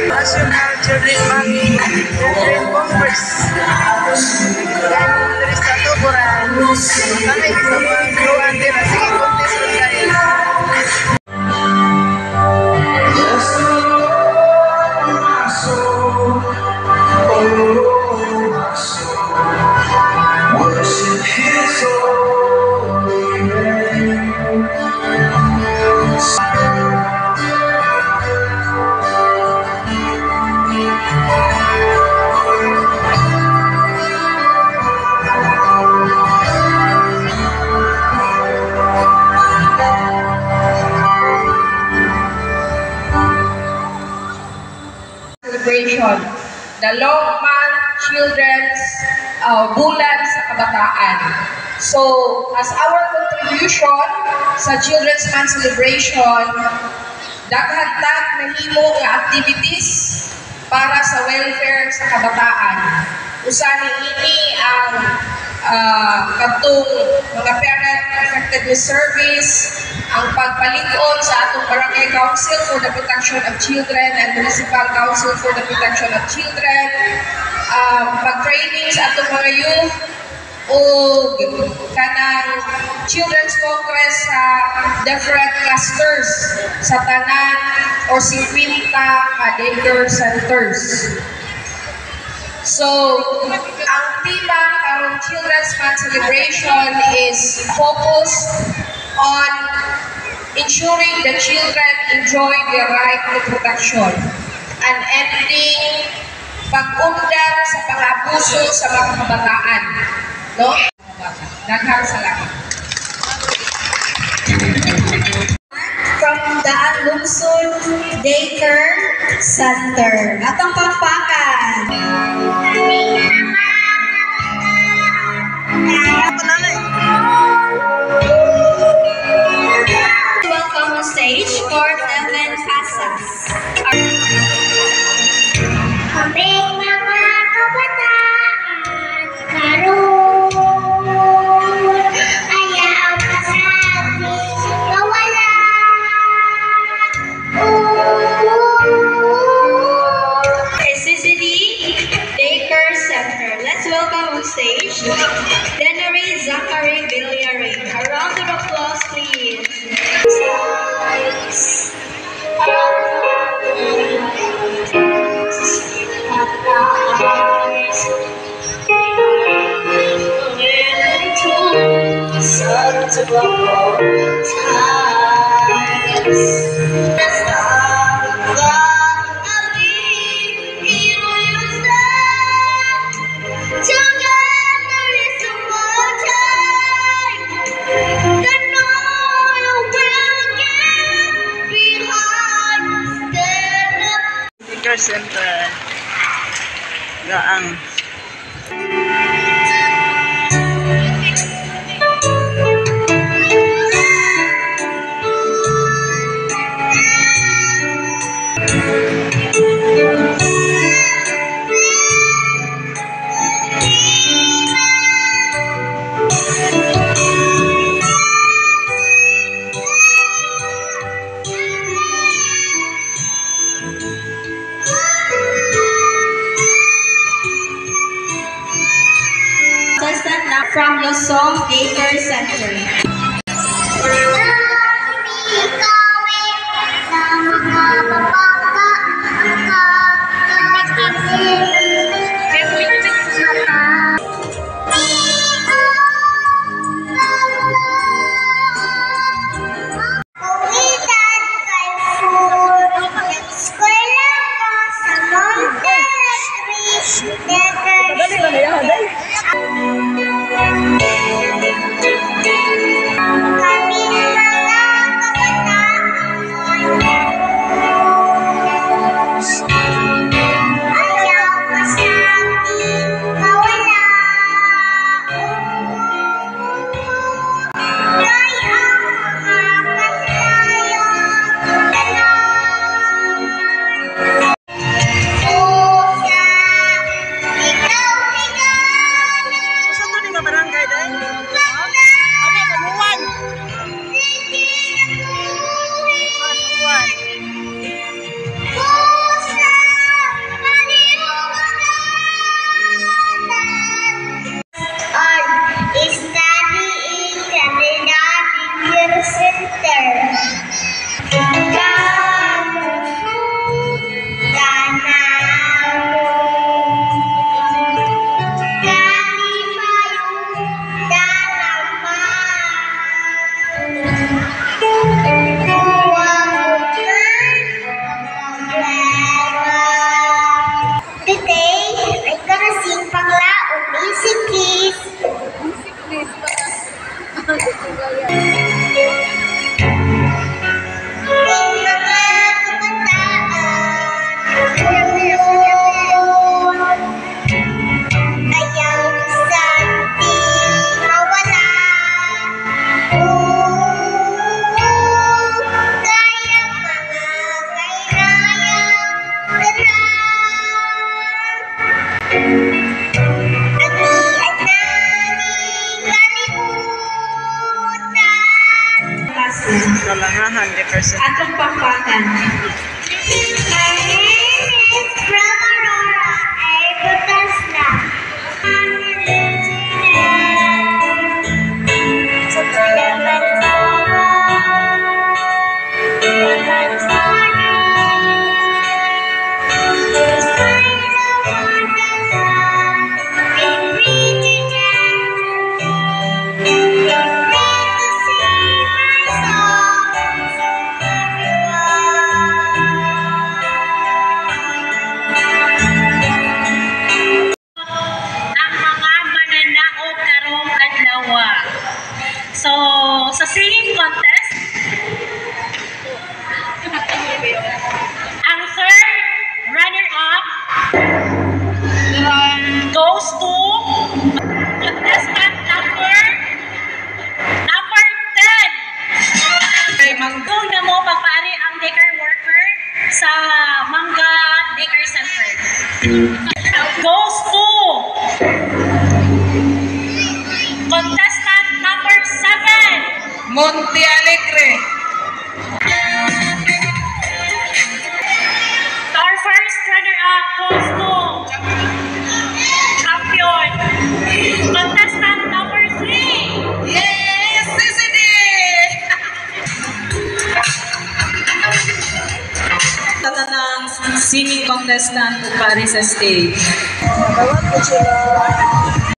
National Children Congress. Dari sa tuburan, kami sa mga gruan din na sige contest ko dahil. Celebration, the Longman Children's Bulan sa Kabataan. So, as our contribution sa Children's Month celebration, daghatag mahimo nga activities para sa welfare sa kabataan. Usahay ini ang katong mga parent affected with service, ang pagpalig-on sa atong Barangay Council for the Protection of Children and Municipal Council for the Protection of Children, pag-training sa atong mga youth, o kanang Children's Congress sa different clusters sa tanan or 50 ka daycare centers. So, ang tema karong Children's Month celebration is focused on ensuring the children enjoy their right to protection and ending pag-undang sa pang-abuso sa mga kabataan. No? Daghang salamat. From the Lungsod Daycare Center. Atong pakpakan. Welcome on stage for Devin Pasas. Kaming mga kabataan, karoon, ayaw kasabi, mawala. SCCD Daycare Center. Let's welcome on stage Denary Zachary Villaring. A round of applause, please. Daycare Center. Gaang. From Losong Daycare Center. Kami represent. Atong pampatan. My name is Aurora A. Batasla. Ang mga mananao karong adlaw. So, sa singing contest, ang third runner-up goes to contestant number 10. Kay Mang Kung na mo pagpaari ang daycare worker sa Mangga Daycare Center. Goes to contestant number 7. Monte Alegre. Our first runner-up goes to champion, contestant number 3. Yes, Sisidi! Tatanang singing contestant o pari sa stage. Tawag ko sila.